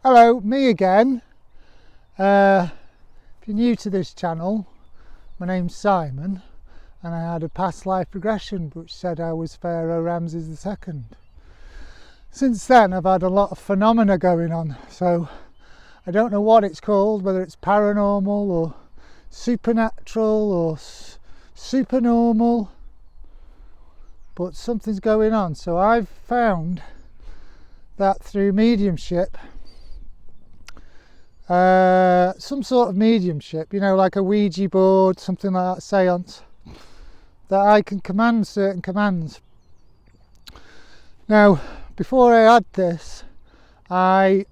Hello, me again. If you're new to this channel, my name's Simon, and I had a past life regression which said I was Pharaoh Ramses II. Since then I've had a lot of phenomena going on, so I don't know what it's called, whether it's paranormal or supernatural or supernormal, but something's going on. So I've found that through mediumship, some sort of mediumship, like a Ouija board, something like that, seance, that I can command certain commands. Now, before I had this, I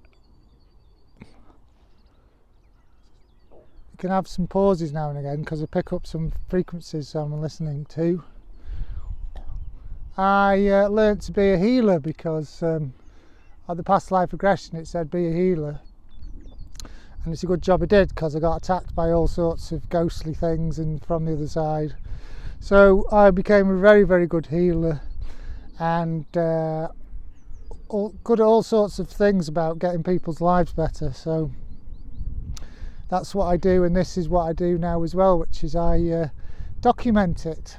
can have some pauses now and again because I pick up some frequencies I'm listening to. I learnt to be a healer because at the past life regression it said be a healer. And it's a good job I did, because I got attacked by all sorts of ghostly things and from the other side. So I became a very, very good healer, and good at all sorts of things about getting people's lives better. So that's what I do, and this is what I do now as well, which is I document it.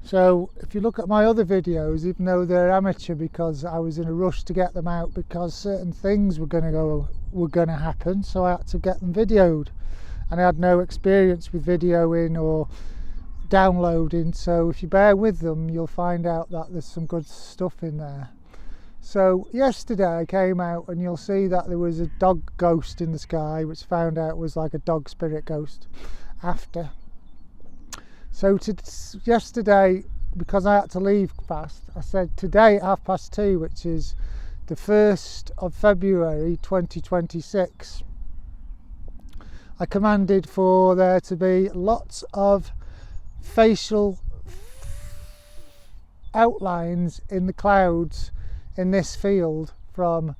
So if you look at my other videos, even though they're amateur because I was in a rush to get them out because certain things were going to happen, so I had to get them videoed, and I had no experience with videoing or downloading, so if you bear with them you'll find out that there's some good stuff in there. So yesterday I came out and you'll see that there was a dog ghost in the sky, which found out was like a dog spirit ghost after. So yesterday, because I had to leave fast, I said today at 2:30, which is the 1st of February 2026, I commanded for there to be lots of facial outlines in the clouds in this field from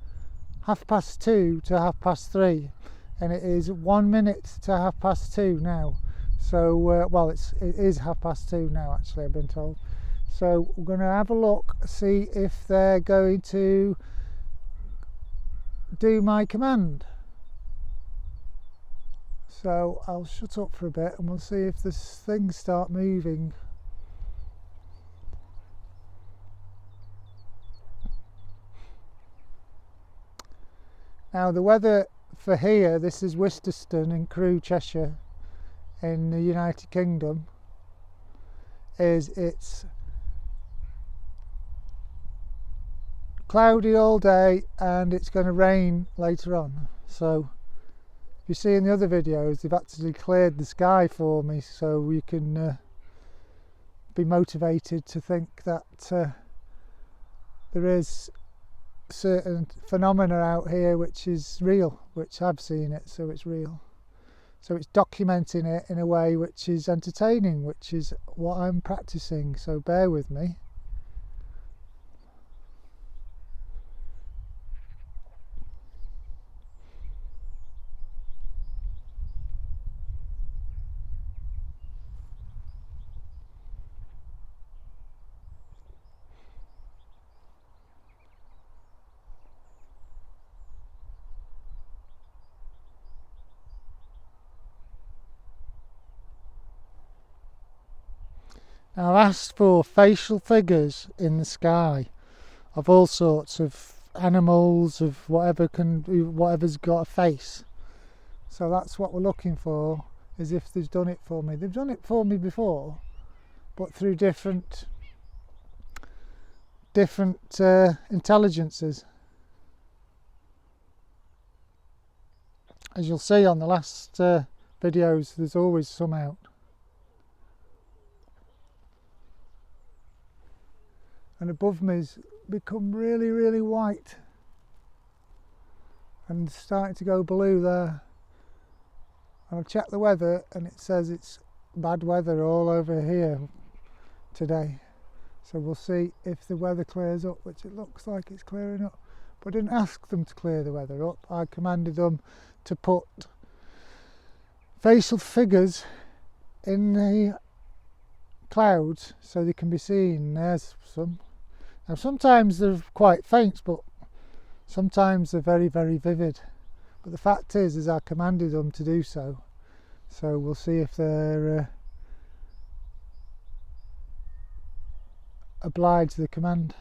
2:30 to 3:30, and it is 1 minute to 2:30 now. So, well, it is 2:30 now, actually, I've been told. So we're going to have a look, see if they're going to do my command. So I'll shut up for a bit and we'll see if this things start moving. Now the weather for here, this is Wisterston in Crewe, Cheshire, in the United Kingdom, it's cloudy all day and it's going to rain later on. So if you see in the other videos, they've actually cleared the sky for me, so you can be motivated to think that there is certain phenomena out here which is real, which I've seen it, so it's real. So it's documenting it in a way which is entertaining, which is what I'm practicing, so bear with me. Now I've asked for facial figures in the sky of all sorts of animals, of whatever's got a face. So that's what we're looking for, is if they've done it for me. They've done it for me before, but through different intelligences. As you'll see on the last videos, there's always some out. And above me's become really, really white and starting to go blue there. And I've checked the weather and it says it's bad weather all over here today. So we'll see if the weather clears up, which it looks like it's clearing up. But I didn't ask them to clear the weather up. I commanded them to put facial figures in the clouds so they can be seen. There's some. Now sometimes they're quite faint, but Sometimes they're very, very vivid, but the fact is I commanded them to do so. So we'll see if they're oblige the command.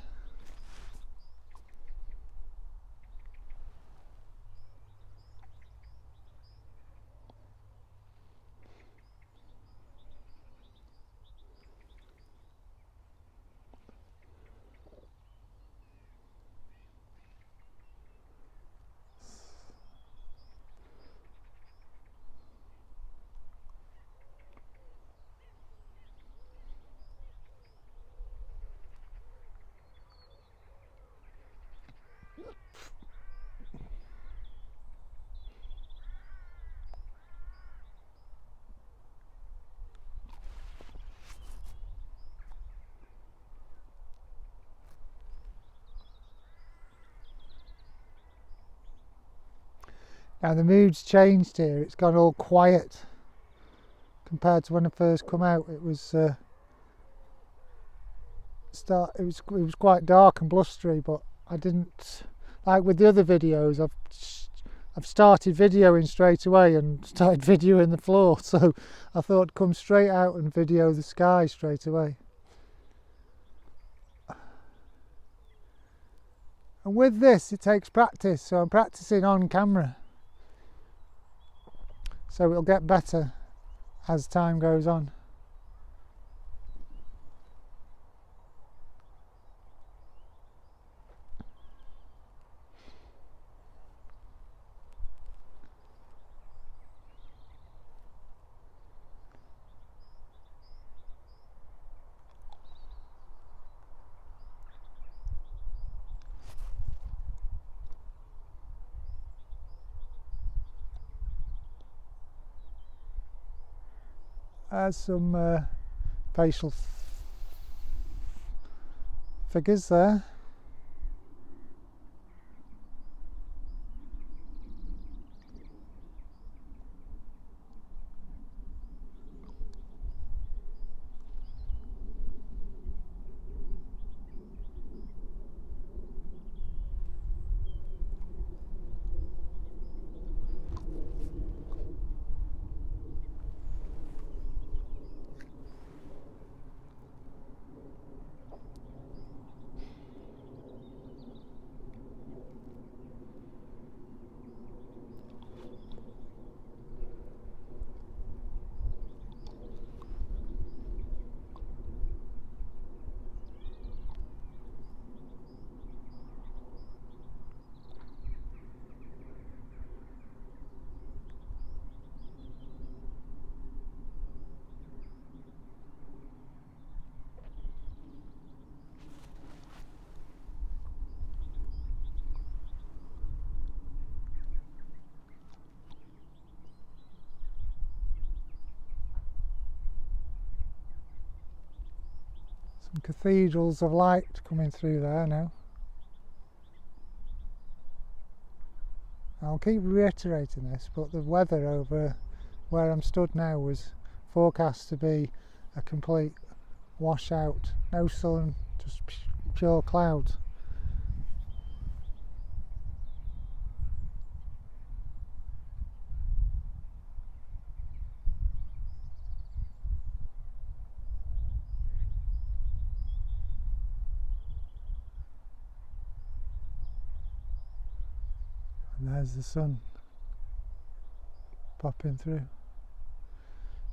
Now the mood's changed here, it's gone all quiet compared to when I first come out. It was it was quite dark and blustery, but I didn't, like with the other videos, I've started videoing straight away and started videoing the floor, so I thought I'd come straight out and video the sky straight away. And with this it takes practice, so I'm practicing on camera. So it'll get better as time goes on. There's some facial figures there. Some cathedrals of light coming through there now. I'll keep reiterating this, but the weather over where I'm stood now was forecast to be a complete washout. No sun, just pure clouds. And there's the sun popping through.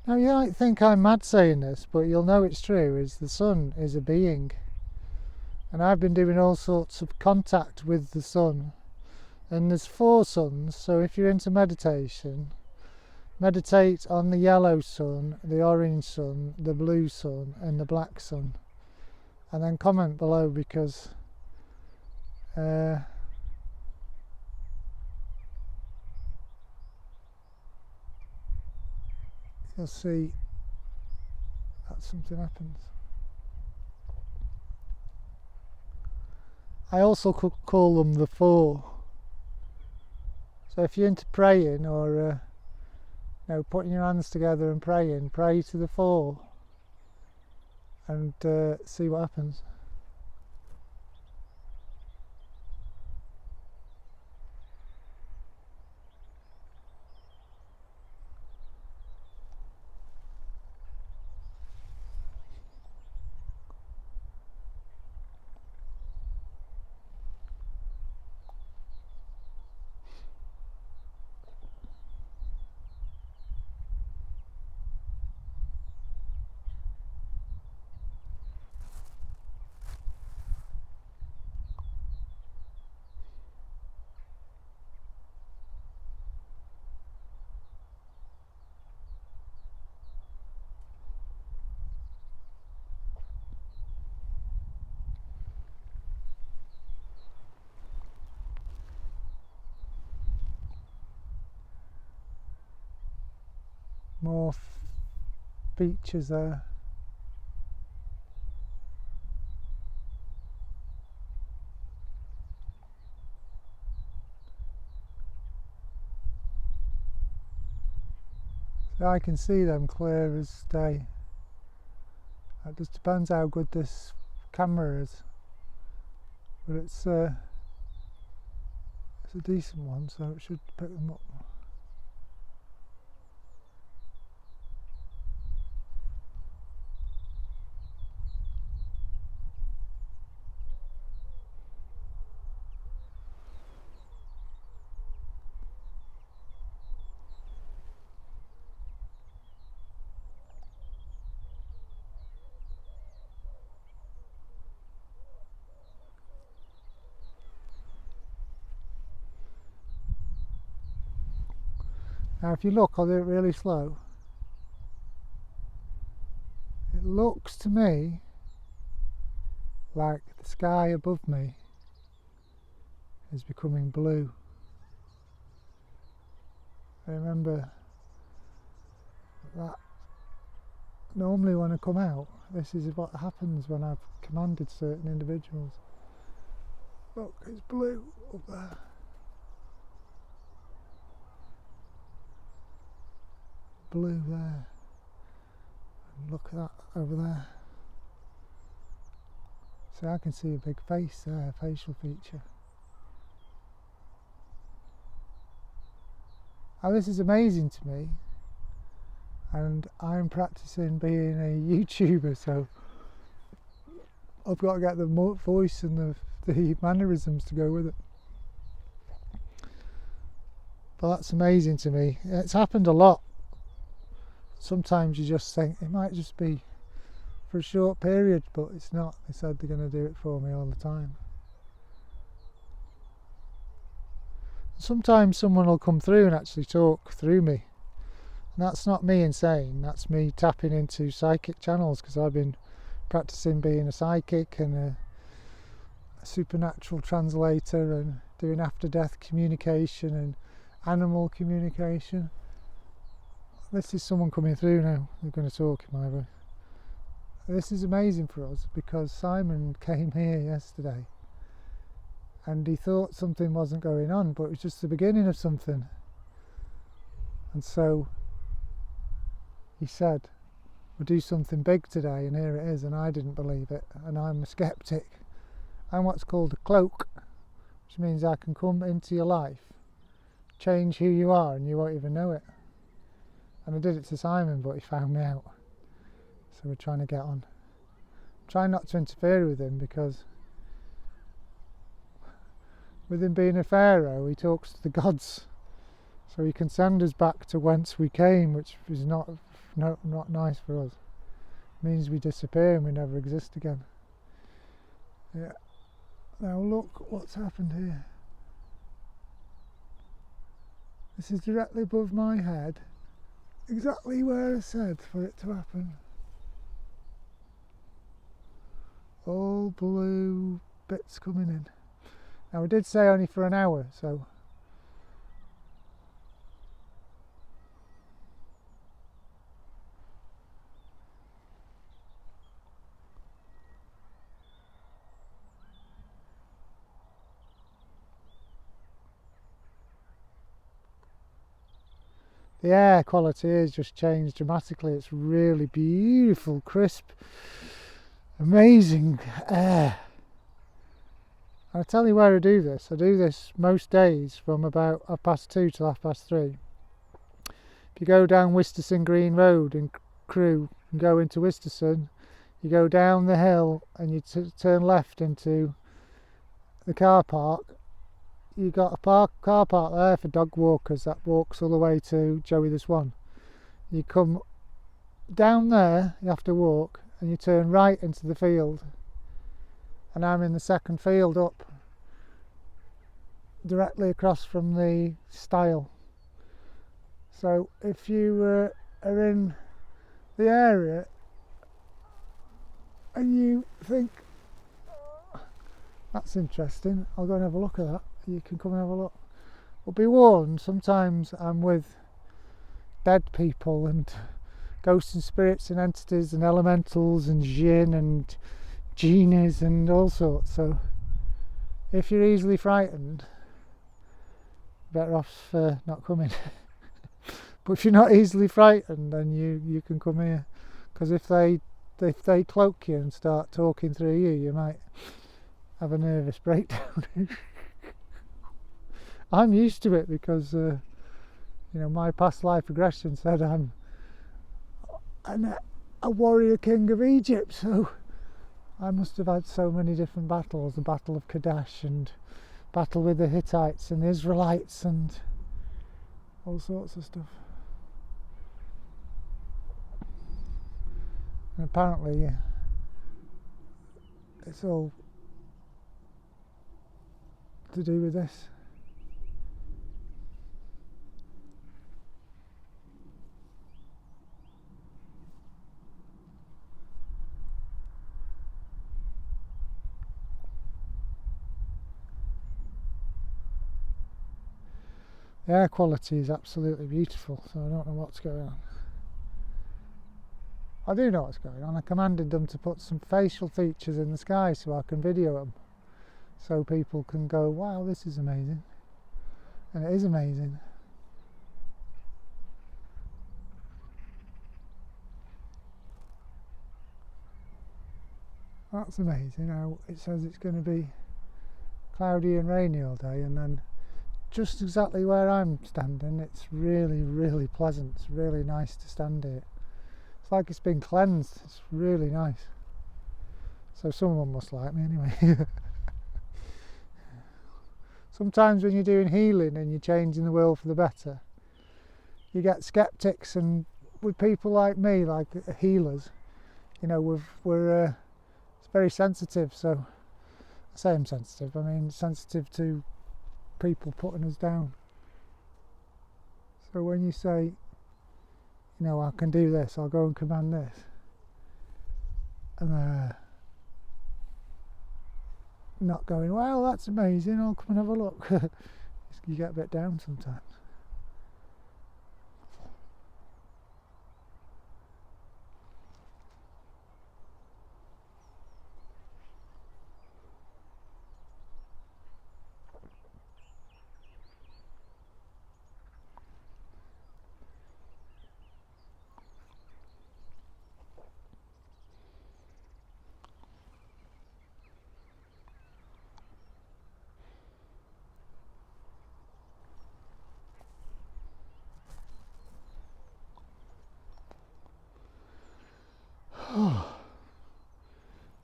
Now you might think I'm mad saying this, but you'll know it's true, is the sun is a being. And I've been doing all sorts of contact with the sun. And there's 4 suns, so if you're into meditation, meditate on the yellow sun, the orange sun, the blue sun and the black sun. And then comment below, because you'll see that something happens. I also could call them the 4. So if you're into praying, or putting your hands together and praying, pray to the 4 and see what happens. more features there. So I can see them clear as day. It just depends how good this camera is, but it's a decent one, so it should pick them up. Now if you look, I'll do it really slow. It looks to me like the sky above me is becoming blue. I remember that normally when I come out, this is what happens when I've commanded certain individuals. Look, it's blue up there. Blue there. And look at that over there. So I can see a big face there, facial feature. Now this is amazing to me, and I'm practicing being a YouTuber, so I've got to get the voice and the mannerisms to go with it. But that's amazing to me. It's happened a lot. Sometimes you just think it might just be for a short period, but it's not. They said they're going to do it for me all the time. Sometimes someone will come through and actually talk through me. And that's not me insane, that's me tapping into psychic channels, because I've been practicing being a psychic and a supernatural translator and doing after-death communication and animal communication. This is someone coming through now. They're going to talk in my way. This is amazing for us because Simon came here yesterday and he thought something wasn't going on, but it was just the beginning of something. And so he said, we'll do something big today, and here it is, and I didn't believe it, and I'm a skeptic. I'm what's called a cloak, which means I can come into your life, change who you are, and you won't even know it. And I did it to Simon, but he found me out. So we're trying to get on. Trying not to interfere with him, because with him being a pharaoh, he talks to the gods. So he can send us back to whence we came, which is not nice for us. It means we disappear and we never exist again. Yeah. Now look what's happened here. This is directly above my head. Exactly where I said for it to happen. All blue bits coming in. Now we did say only for an hour, so the air quality has just changed dramatically. It's really beautiful, crisp, amazing air. I'll tell you where I do this. I do this most days from about 2:30 till 3:30. If you go down Wisterson Green Road in Crewe and go into Wisterson, you go down the hill and you turn left into the car park. You've got a car park there for dog walkers that walks all the way to Joey the Swan. You come down there, you have to walk, and you turn right into the field. And I'm in the second field up, directly across from the stile. So if you are in the area and you think, oh, that's interesting, I'll go and have a look at that, you can come and have a look. But be warned, sometimes I'm with dead people and ghosts and spirits and entities and elementals and jinn and genies and all sorts. So if you're easily frightened, better off not coming. But if you're not easily frightened, then you can come here, because if they cloak you and start talking through you, you might have a nervous breakdown. I'm used to it because my past life regression said I'm a warrior king of Egypt, so I must have had so many different battles, the Battle of Kadesh and battle with the Hittites and the Israelites and all sorts of stuff. And apparently it's all to do with this. The air quality is absolutely beautiful, so I don't know what's going on. I do know what's going on. I commanded them to put some facial features in the sky so I can video them, so people can go, wow, this is amazing. And it is amazing. That's amazing how it says it's going to be cloudy and rainy all day, and then just exactly where I'm standing, it's really, really pleasant. It's really nice to stand here. It's like it's been cleansed. It's really nice. So someone must like me anyway. Sometimes when you're doing healing and you're changing the world for the better, you get skeptics, and with people like me, like healers, we're it's very sensitive. So I say I'm sensitive, I mean sensitive to people putting us down. So when you say, I can do this, I'll go and command this, and not going, well, that's amazing, I'll come and have a look. You get a bit down sometimes.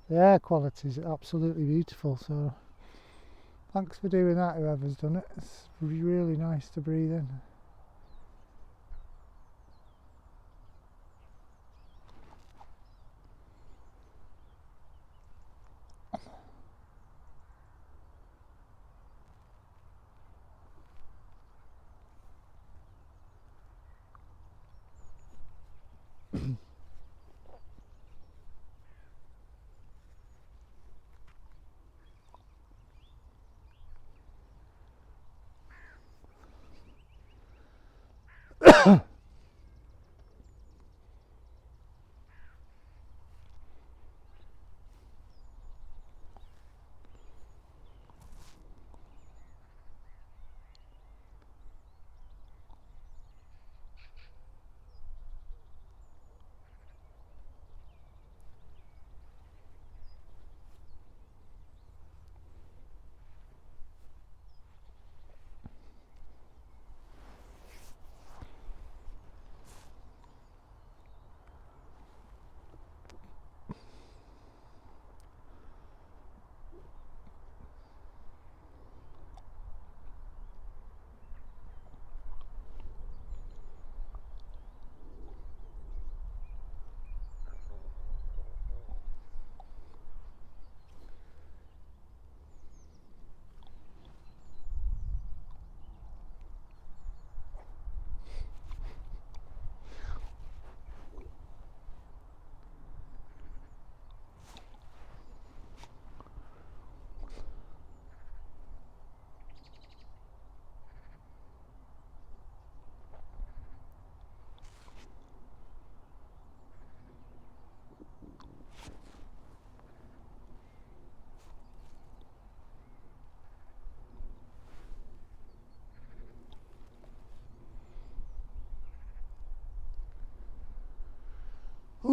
The air quality is absolutely beautiful, so thanks for doing that, whoever's done it. It's really nice to breathe in.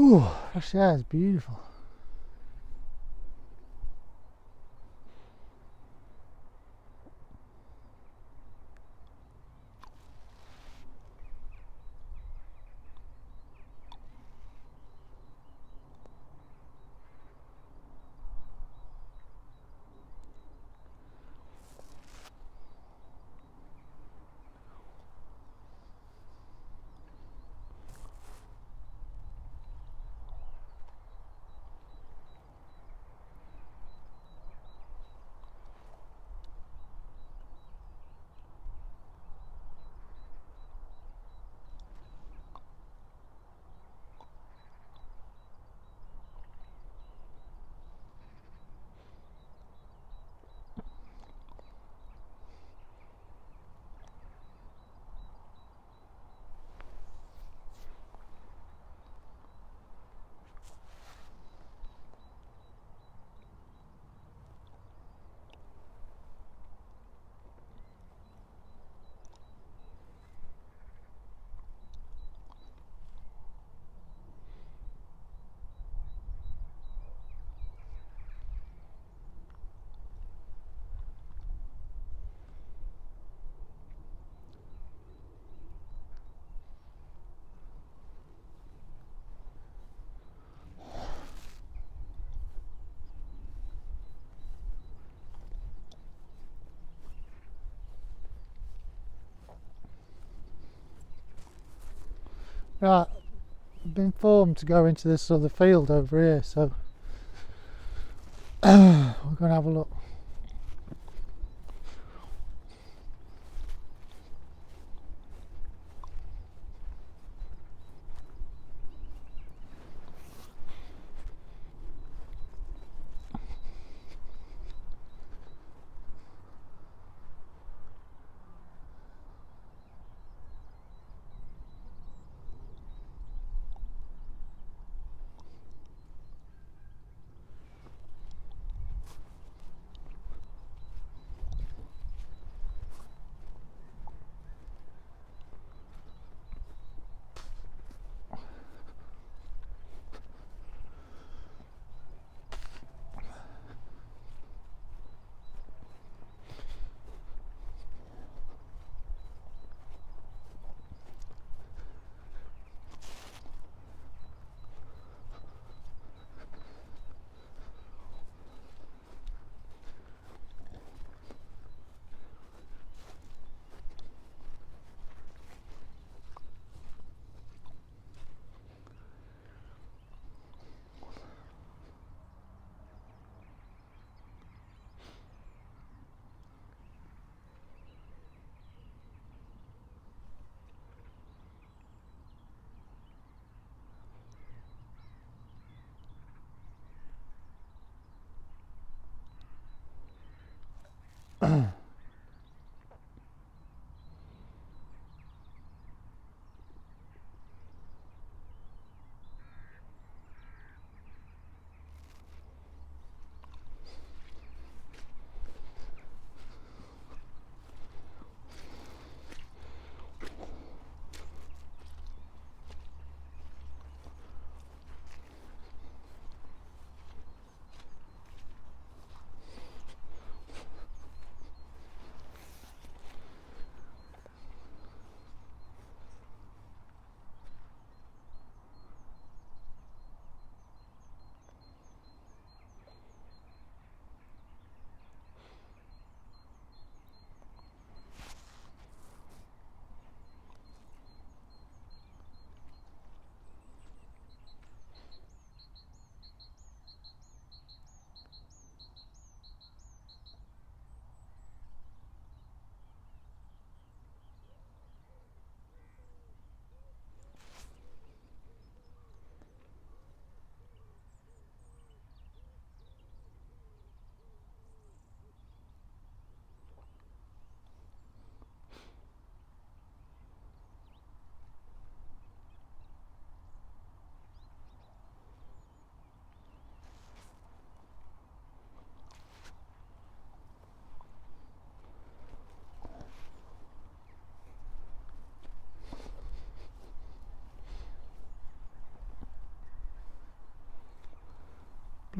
Ooh, fresh air is beautiful. Right, I've been informed to go into this other field over here, so we're going to have a look.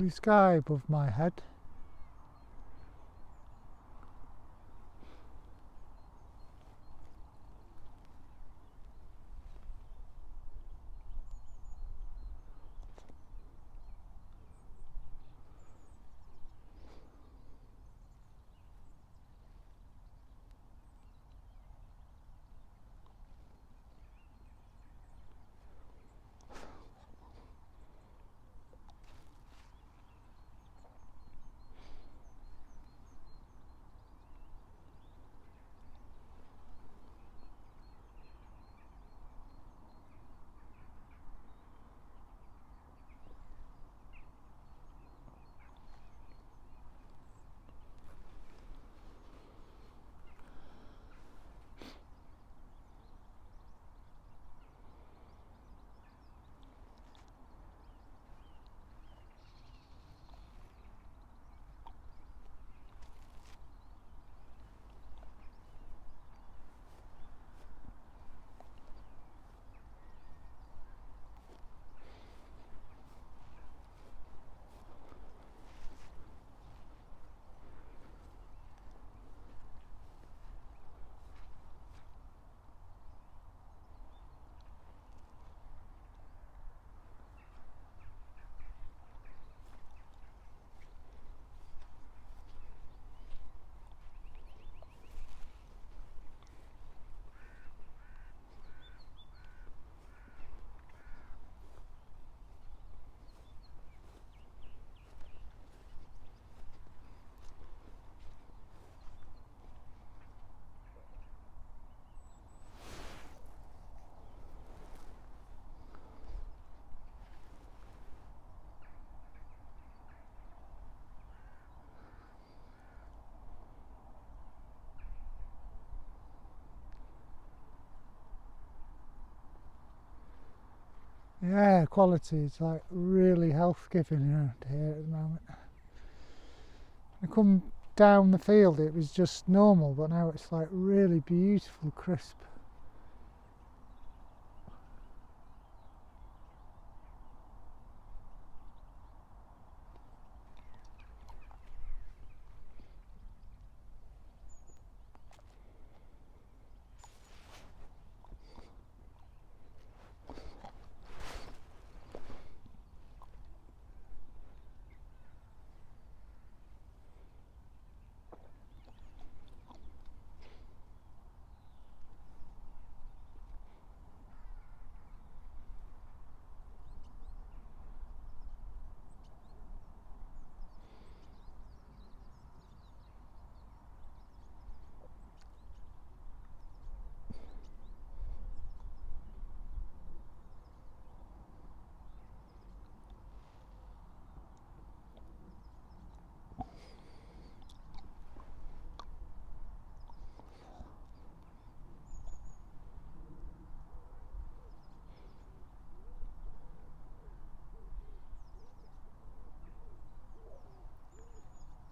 Blue sky above my head. The air quality is like really health giving around here at the moment. I come down the field, it was just normal, but now it's like really beautiful, crisp.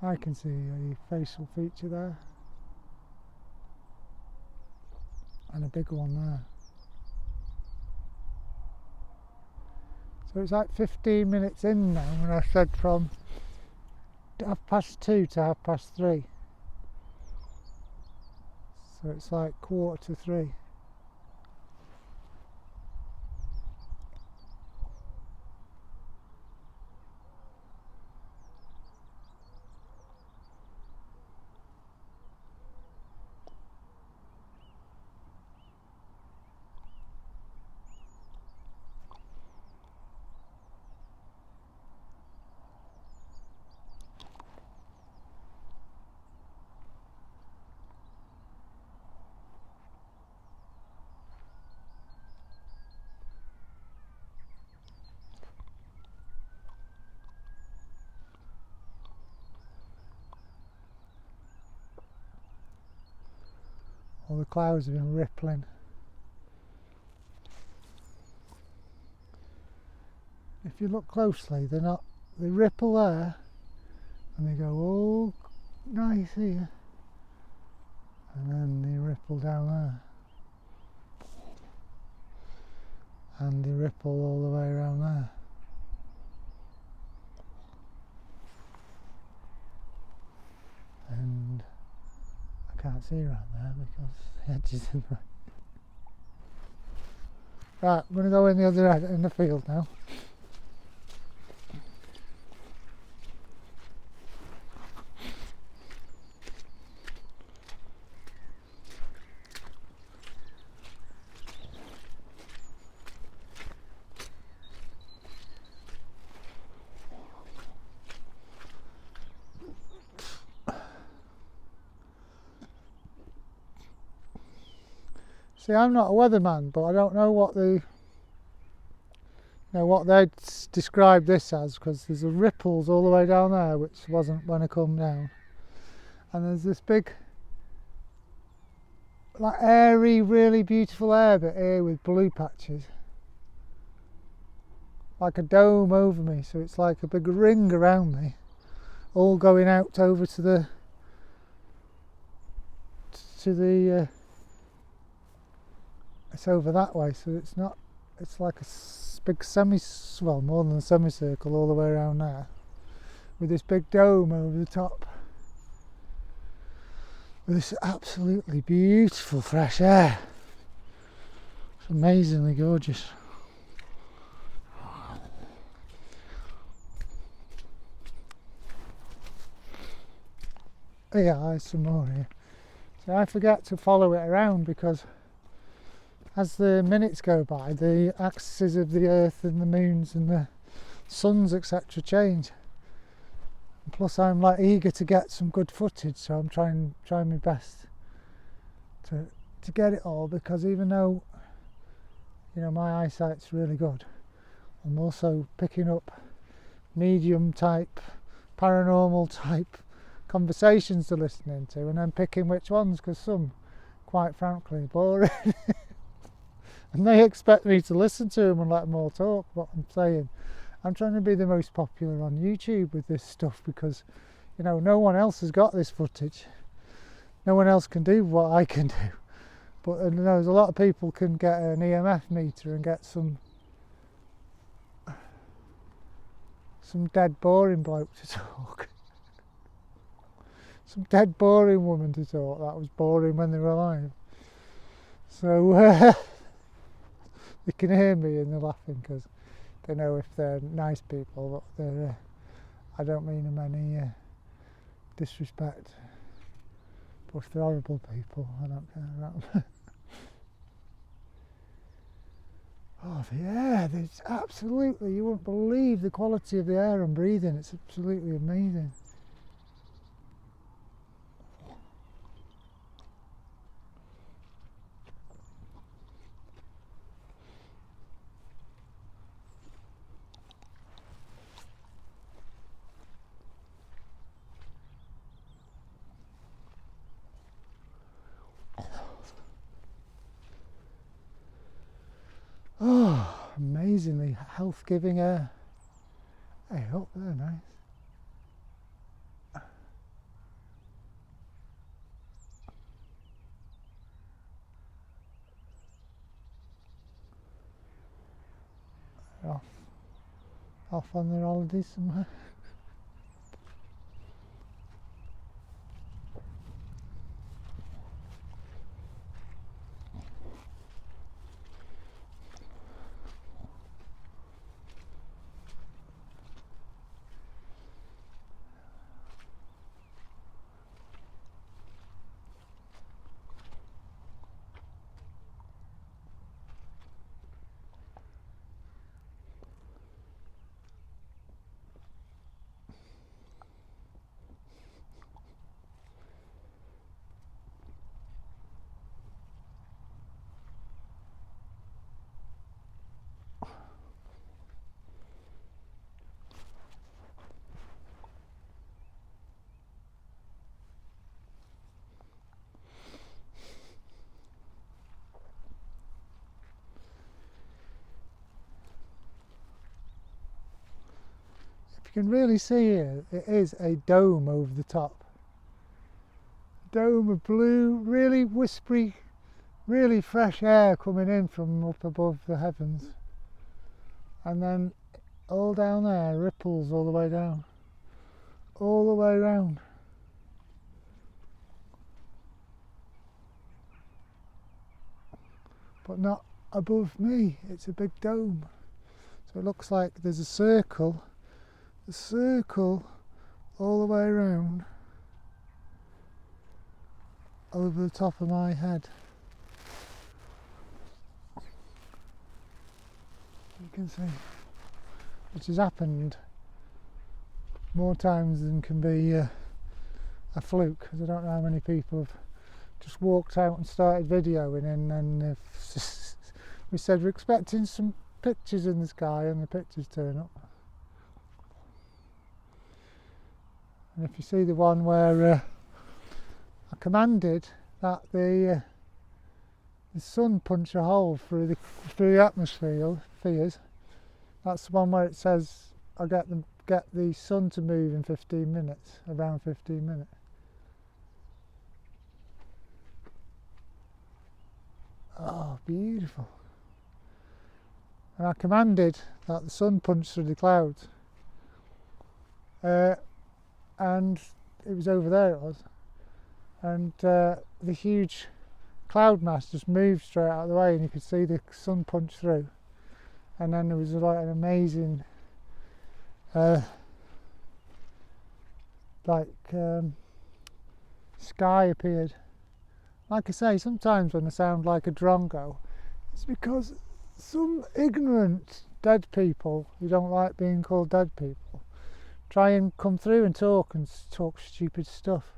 I can see a facial feature there and a big one there. So it's like 15 minutes in now when I said from 2:30 to 3:30. So it's like 2:45. All the clouds have been rippling. If you look closely, they ripple there and they go, oh, nice here, and then they ripple down there and they ripple all the way around there. can't see right there because the edge is in the way. Right, I'm going to go in the other end in the field now. See, I'm not a weatherman, but I don't know what what they'd describe this as, because there's the ripples all the way down there, which wasn't when I come down, and there's this big, like airy, really beautiful air bit here with blue patches, like a dome over me. So it's like a big ring around me, all going out over to the it's over that way, so it's not, it's like a big well, more than a semicircle all the way around there, with this big dome over the top, with this absolutely beautiful fresh air. It's amazingly gorgeous. Yeah, there's some more here. So I forget to follow it around, because as the minutes go by, the axes of the earth and the moons and the suns, etc., change. And plus, I'm like eager to get some good footage, so I'm trying my best to get it all, because even though, you know, my eyesight's really good, I'm also picking up medium type, paranormal type conversations to listen into, and then picking which ones, because some, quite frankly, boring. And they expect me to listen to them and let them all talk what I'm saying. I'm trying to be the most popular on YouTube with this stuff, because, you know, no one else has got this footage. No one else can do what I can do. But you know, there's a lot of people can get an EMF meter and get some dead boring bloke to talk. Some dead boring woman to talk that was boring when they were alive. So they can hear me and they're laughing, because they know if they're nice people, but they're I don't mean them any disrespect, but if they're horrible people, I don't care about them. Oh, the air, it's absolutely, you wouldn't believe the quality of the air I'm breathing. It's absolutely amazing. Oh, amazingly health-giving air. Hey, up there, nice. Off on their holidays somewhere. You can really see here, it is a dome over the top. Dome of blue, really whispery, really fresh air coming in from up above the heavens. And then all down there, ripples all the way down, all the way around. but not above me. It's a big dome. So it looks like there's a circle all the way around over the top of my head. You can see, which has happened more times than can be a fluke, because I don't know how many people have just walked out and started videoing, and then we said we're expecting some pictures in the sky, and the pictures turn up. And if you see the one where I commanded that the sun punch a hole through the atmosphere, that's the one where it says I get the sun to move in 15 minutes, around 15 minutes. Oh, beautiful. And I commanded that the sun punch through the clouds. And it was over there, it was. And the huge cloud mass just moved straight out of the way, and you could see the sun punch through. And then there was like an amazing sky appeared. Like I say, sometimes when I sound like a drongo, it's because some ignorant dead people who don't like being called dead people try and come through and talk stupid stuff.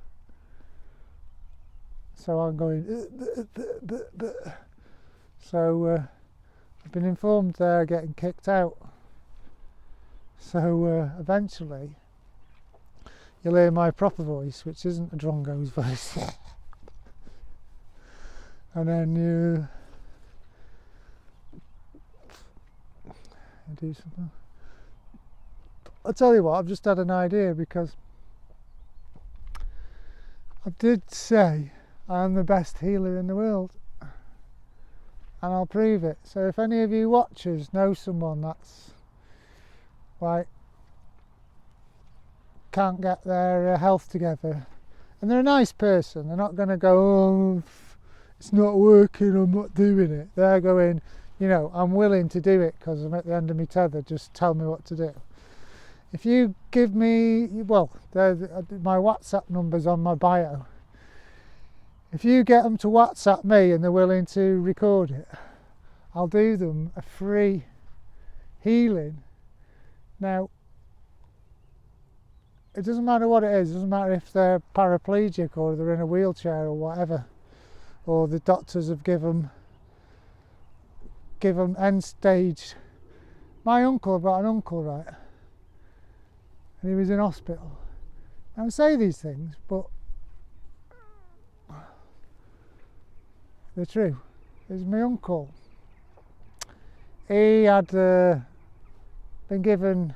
So I'm going so I've been informed they're getting kicked out. So eventually you'll hear my proper voice, which isn't a drongo's voice. And then you do something. I'll tell you what, I've just had an idea, because I did say I'm the best healer in the world, and I'll prove it. So if any of you watchers know someone that's like can't get their health together, and they're a nice person, they're not going to go, oh, it's not working, I'm not doing it. They're going, you know, I'm willing to do it because I'm at the end of my tether, just tell me what to do. If you give me, well, my WhatsApp number's on my bio. If you get them to WhatsApp me and they're willing to record it, I'll do them a free healing. Now, it doesn't matter what it is, it doesn't matter if they're paraplegic or they're in a wheelchair or whatever, or the doctors have given end stage. My uncle, I've got an uncle, right, and he was in hospital. Now I say these things, but they're true. It's my uncle. He had been given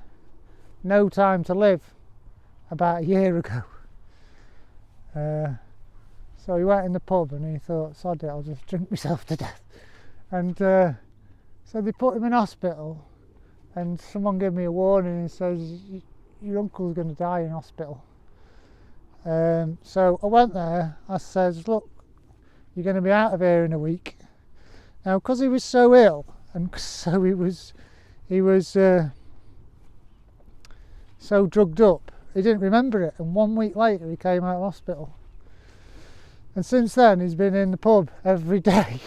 no time to live about a year ago. So he went in the pub and he thought, sod it, I'll just drink myself to death. And so they put him in hospital, and someone gave me a warning and says, your uncle's going to die in hospital. So I went there, I says, look, you're going to be out of here in a week. Now, because he was so ill, and so he was so drugged up, he didn't remember it, and 1 week later he came out of hospital. And since then he's been in the pub every day.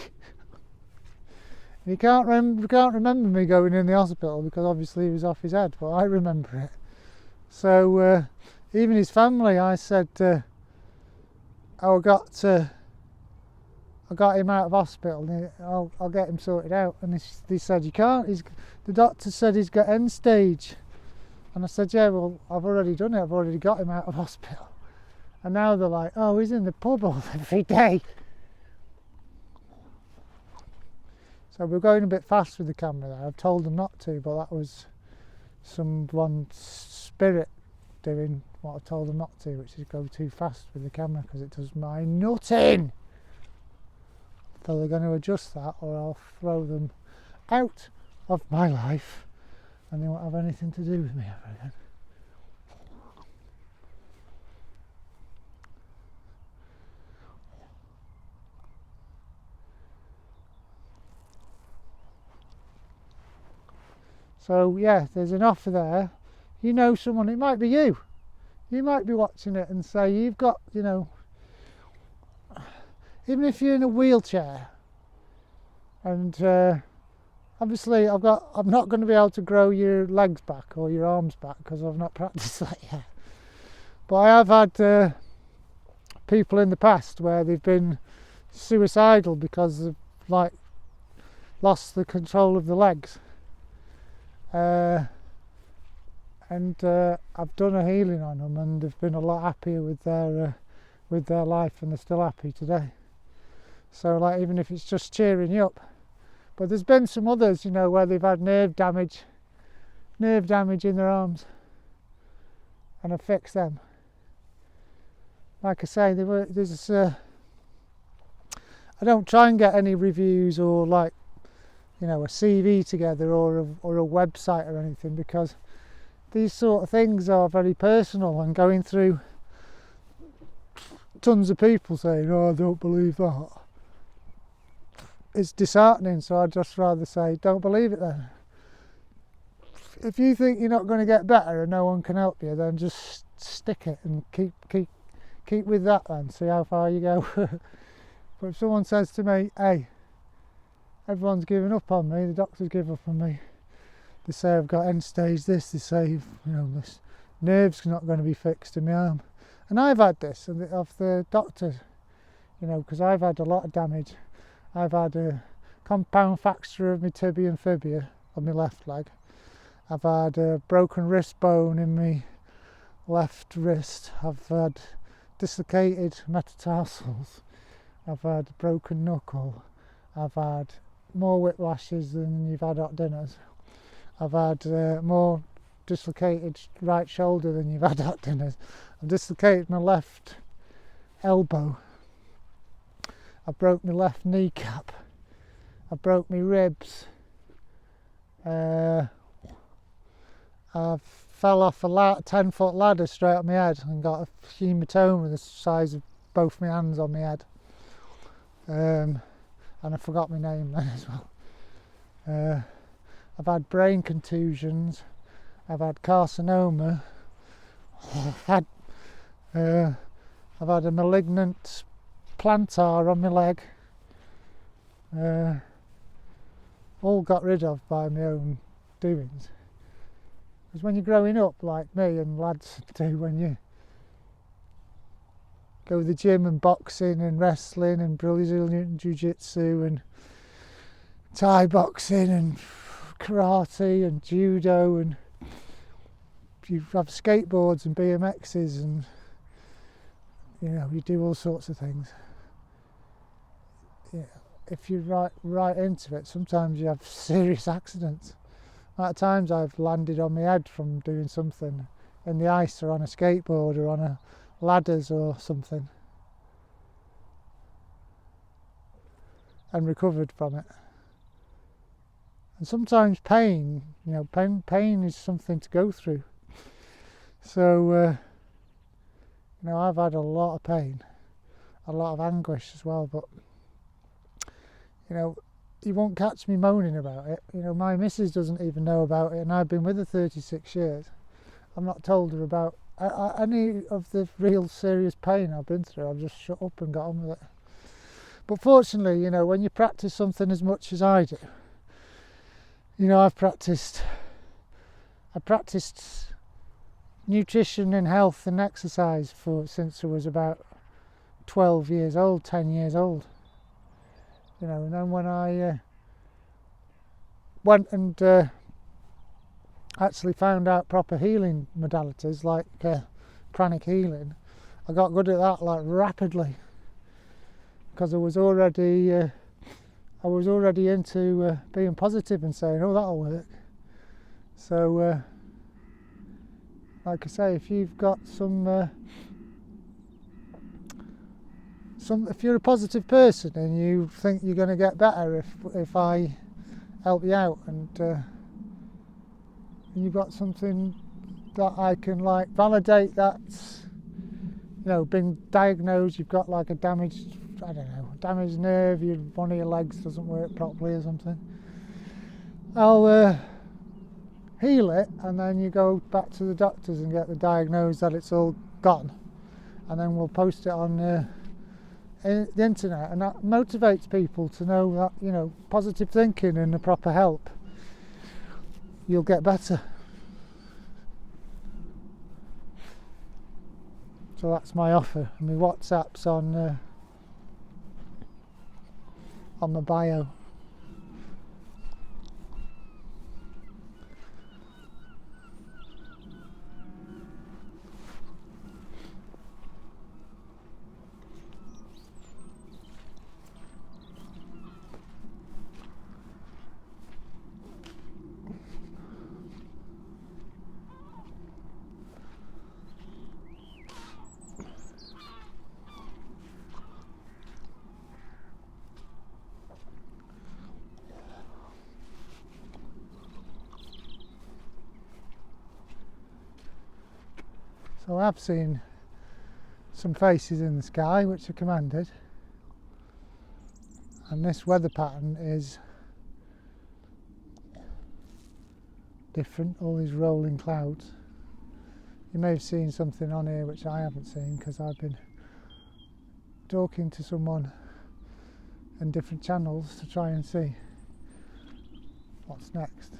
He can't remember me going in the hospital, because obviously he was off his head, but I remember it. So even his family, I said, I got him out of hospital, and I'll get him sorted out. And they said, you can't, the doctor said he's got end stage. And I said, yeah, well, I've already done it, I've already got him out of hospital. And now they're like, oh, he's in the pub every day. So we're going a bit fast with the camera there. I've told them not to, but that was someone's spirit doing what I told them not to, which is go too fast with the camera, because it does my nutting. So they're going to adjust that, or I'll throw them out of my life and they won't have anything to do with me ever again. So yeah, there's an offer there. You know someone, it might be you. You might be watching it and say you've got, you know, even if you're in a wheelchair, and obviously I'm not going to be able to grow your legs back or your arms back because I've not practiced that yet. But I have had people in the past where they've been suicidal because they've like lost the control of the legs. And I've done a healing on them, and they've been a lot happier with their life, and they're still happy today. So like, even if it's just cheering you up. But there's been some others, you know, where they've had nerve damage in their arms, and I've fixed them. Like I say, I don't try and get any reviews or like, you know, a CV together or a website or anything, because these sort of things are very personal, and going through tons of people saying, "Oh, I don't believe that," it's disheartening. So I'd just rather say, don't believe it then. If you think you're not going to get better and no one can help you, then just stick it and keep with that then, see how far you go. But if someone says to me, "Hey, everyone's given up on me, the doctors give up on me, they say I've got end stage this, they say, you know, this nerve's not going to be fixed in my arm," and I've had this of the doctors, you know, because I've had a lot of damage. I've had a compound fracture of my tibia and fibula on my left leg. I've had a broken wrist bone in my left wrist. I've had dislocated metatarsals. I've had a broken knuckle. I've had more whiplashes than you've had hot dinners. I've had more dislocated right shoulder than you've had hot dinners. I've dislocated my left elbow. I broke my left kneecap. I broke my ribs. I fell off a 10-foot ladder straight on my head and got a hematoma the size of both my hands on my head. And I forgot my name then as well. I've had brain contusions. I've had carcinoma. I've had a malignant plantar on my leg. All got rid of by my own doings. Because when you're growing up like me and lads do, when you go to the gym and boxing and wrestling and Brazilian jiu-jitsu and Thai boxing and karate and judo, and you have skateboards and BMXs, and you know, you do all sorts of things. Yeah, if you're right into it, sometimes you have serious accidents. At times I've landed on my head from doing something in the ice or on a skateboard or on a ladders or something, and recovered from it. And sometimes pain, you know, pain is something to go through. So, you know, I've had a lot of pain, a lot of anguish as well, but, you know, you won't catch me moaning about it. You know, my missus doesn't even know about it, and I've been with her 36 years. I've not told her about any of the real serious pain I've been through. I've just shut up and got on with it. But fortunately, you know, when you practice something as much as I do, you know, I practiced nutrition and health and exercise since I was about 12 years old, 10 years old. You know, and then when I went and actually found out proper healing modalities like pranic healing, I got good at that like rapidly, because I was already into being positive and saying, "Oh, that'll work." So, like I say, if you've got if you're a positive person and you think you're going to get better if I help you out, and you've got something that I can like validate that's, you know, been diagnosed, you've got like a damaged nerve, one of your legs doesn't work properly or something, I'll heal it, and then you go back to the doctors and get the diagnosis that it's all gone, and then we'll post it on the internet, and that motivates people to know that, you know, positive thinking and the proper help, you'll get better. So that's my offer. My WhatsApp's on my bio. So I've seen some faces in the sky which are commanded, and this weather pattern is different, all these rolling clouds. You may have seen something on here which I haven't seen, because I've been talking to someone in different channels to try and see what's next.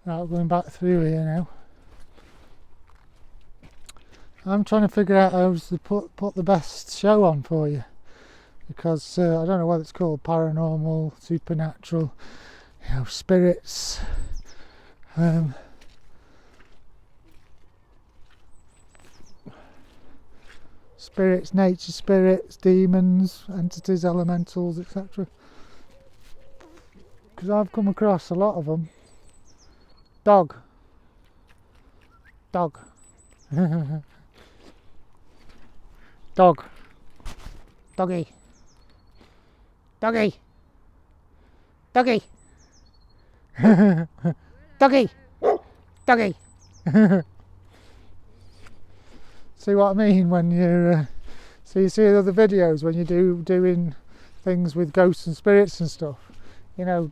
Right, going back through here now. I'm trying to figure out how to put the best show on for you, because I don't know what it's called, paranormal, supernatural, spirits, spirits, nature spirits, demons, entities, elementals, etc. Because I've come across a lot of them. Dog. Dog. Dog. Doggy. Doggy. Doggy. Doggy. Doggy. See what I mean when you're so you see other videos when you're doing things with ghosts and spirits and stuff.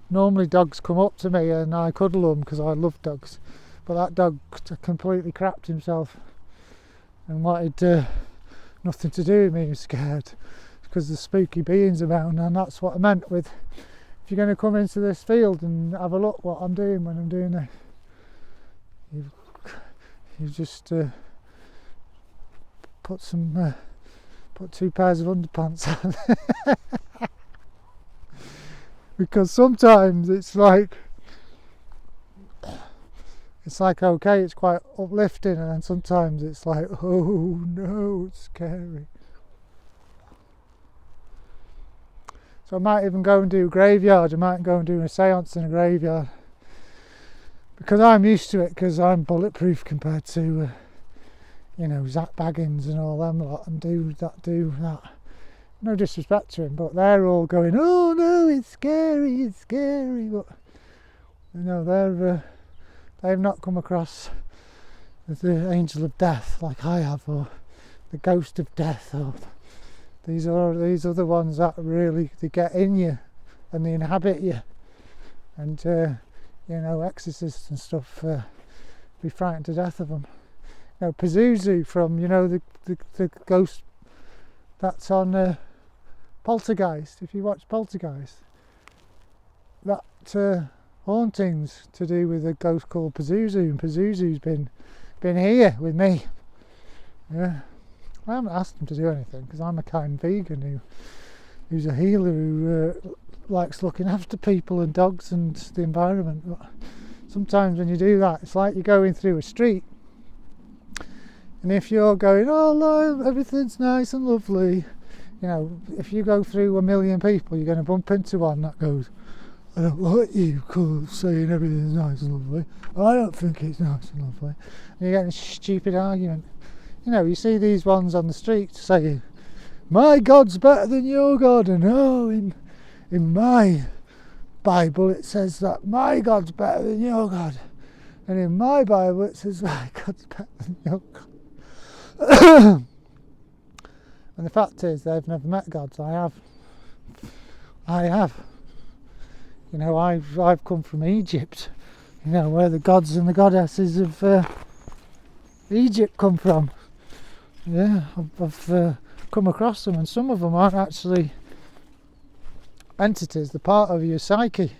Normally dogs come up to me and I cuddle them because I love dogs, but that dog completely crapped himself and wanted nothing to do with me. He was scared because there's spooky beings around, and that's what I meant with, if you're going to come into this field and have a look what I'm doing when I'm doing this, you just put 2 pairs of underpants on. Because sometimes it's like okay, it's quite uplifting, and then sometimes it's like, oh no, it's scary. So I might even go and do a graveyard. I might go and do a seance in a graveyard, because I'm used to it, because I'm bulletproof compared to Zach Baggins and all them lot, and do that. No disrespect to him, but they're all going, oh no, it's scary, but they've not come across the angel of death like I have, or the ghost of death, or these other ones that really, they get in you and they inhabit you, and exorcists and stuff, be frightened to death of them. Pazuzu from the ghost that's on Poltergeist. If you watch Poltergeist, that hauntings to do with a ghost called Pazuzu, and Pazuzu's been here with me. Yeah, I haven't asked him to do anything because I'm a kind vegan who's a healer who likes looking after people and dogs and the environment. But sometimes when you do that, it's like you're going through a street, and if you're going, oh no, everything's nice and lovely, if you go through 1 million people, you're going to bump into one that goes, I don't like you saying everything's nice and lovely. I don't think it's nice and lovely. And you're getting a stupid argument. You see these ones on the street saying, my God's better than your God, and in my Bible it says that my God's better than your God, and in my Bible it says my God's better than your God. And the fact is, they've never met God. I have. I've come from Egypt, where the gods and the goddesses of Egypt come from. Yeah, I've come across them, and some of them aren't actually entities. They're part of your psyche.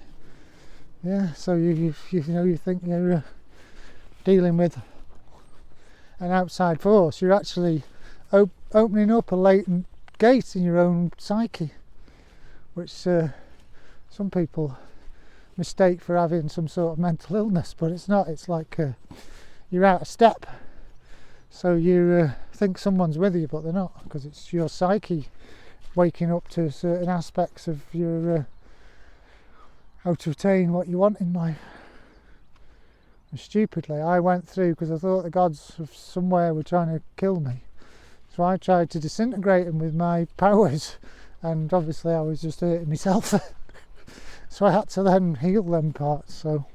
Yeah, so you think you're dealing with an outside force. You're actually opening up a latent gate in your own psyche, which some people mistake for having some sort of mental illness, but it's not. It's like you're out of step, so you think someone's with you, but they're not, because it's your psyche waking up to certain aspects of your how to attain what you want in life. And stupidly, I went through, because I thought the gods of somewhere were trying to kill me, so I tried to disintegrate them with my powers, and obviously I was just hurting myself. So I had to then heal them parts. So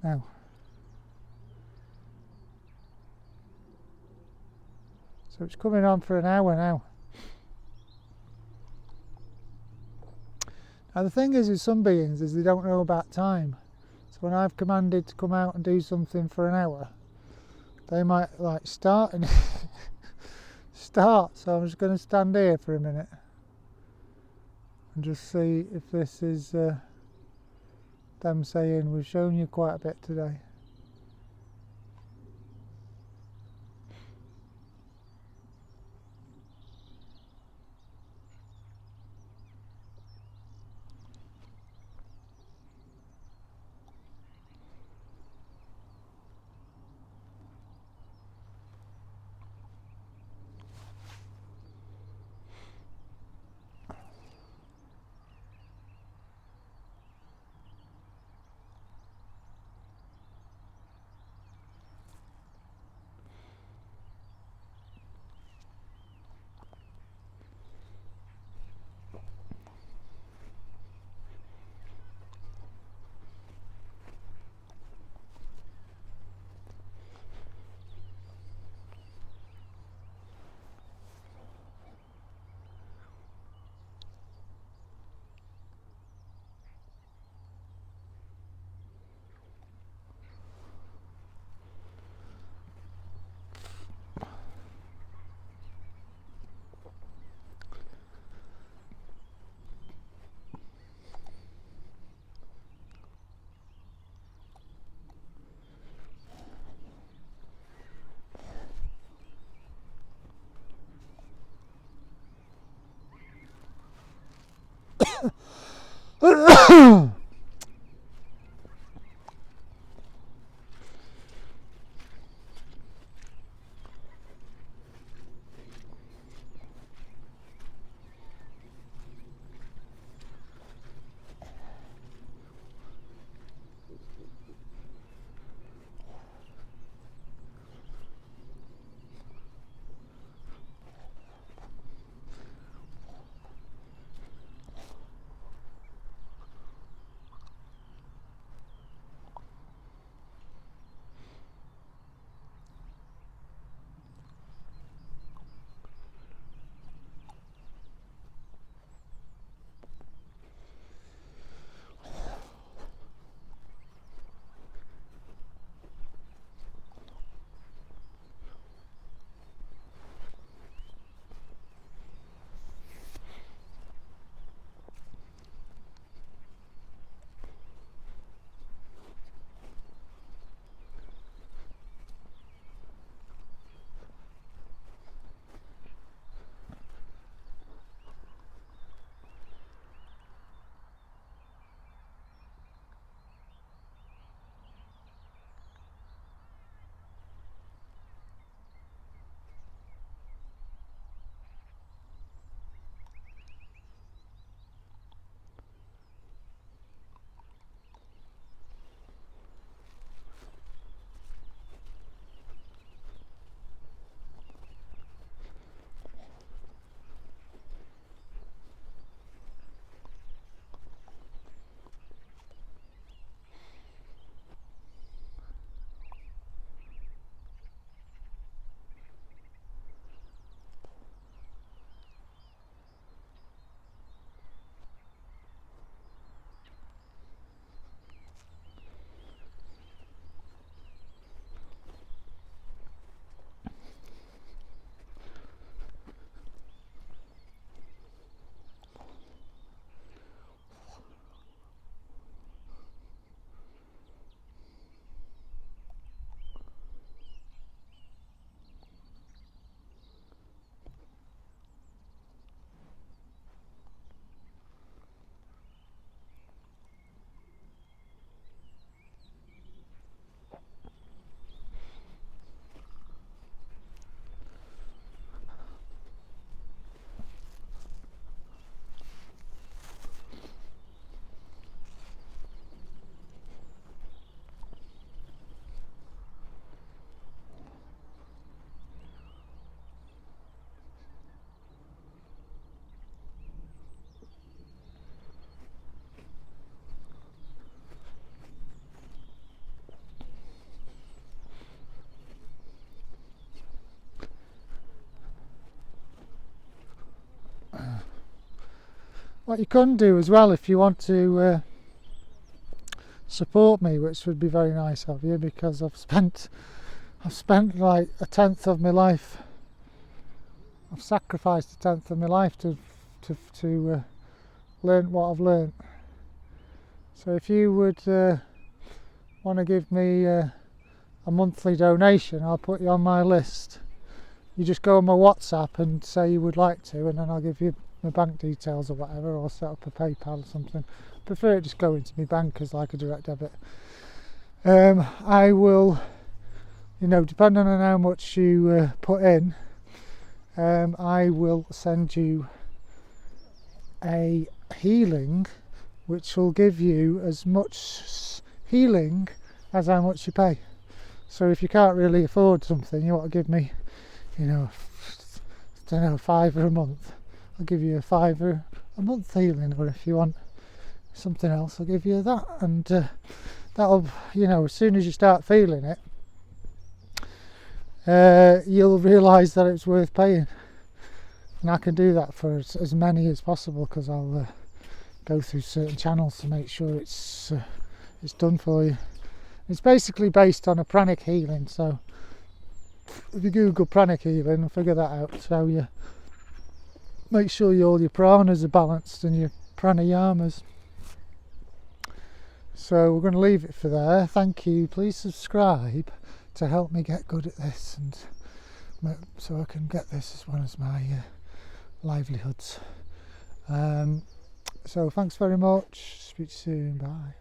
now. So it's coming on for an hour now. Now the thing is with some beings is they don't know about time. So when I've commanded to come out and do something for an hour, they might like start and start. So I'm just going to stand here for a minute and just see if this is them saying we've shown you quite a bit today. What you can do as well, if you want to support me, which would be very nice of you, because I've spent like a tenth of my life. I've sacrificed a tenth of my life to learn what I've learnt. So if you would want to give me a monthly donation, I'll put you on my list. You just go on my WhatsApp and say you would like to, and then I'll give you my bank details or whatever, or set up a PayPal or something. I prefer it just go into my bank as like a direct debit. I will, depending on how much you put in, I will send you a healing which will give you as much healing as how much you pay. So if you can't really afford something, you want to give me, I don't know, £5 a month, I'll give you a £5 a month healing. Or if you want something else, I'll give you that. And that'll, as soon as you start feeling it, you'll realise that it's worth paying. And I can do that for as many as possible, because I'll go through certain channels to make sure it's done for you. It's basically based on a pranic healing, so if you Google pranic healing and figure that out, so you make sure all your pranas are balanced and your pranayamas. So we're going to leave it for there. Thank you. Please subscribe to help me get good at this, and so I can get this as one of my livelihoods. So thanks very much. Speak soon. Bye.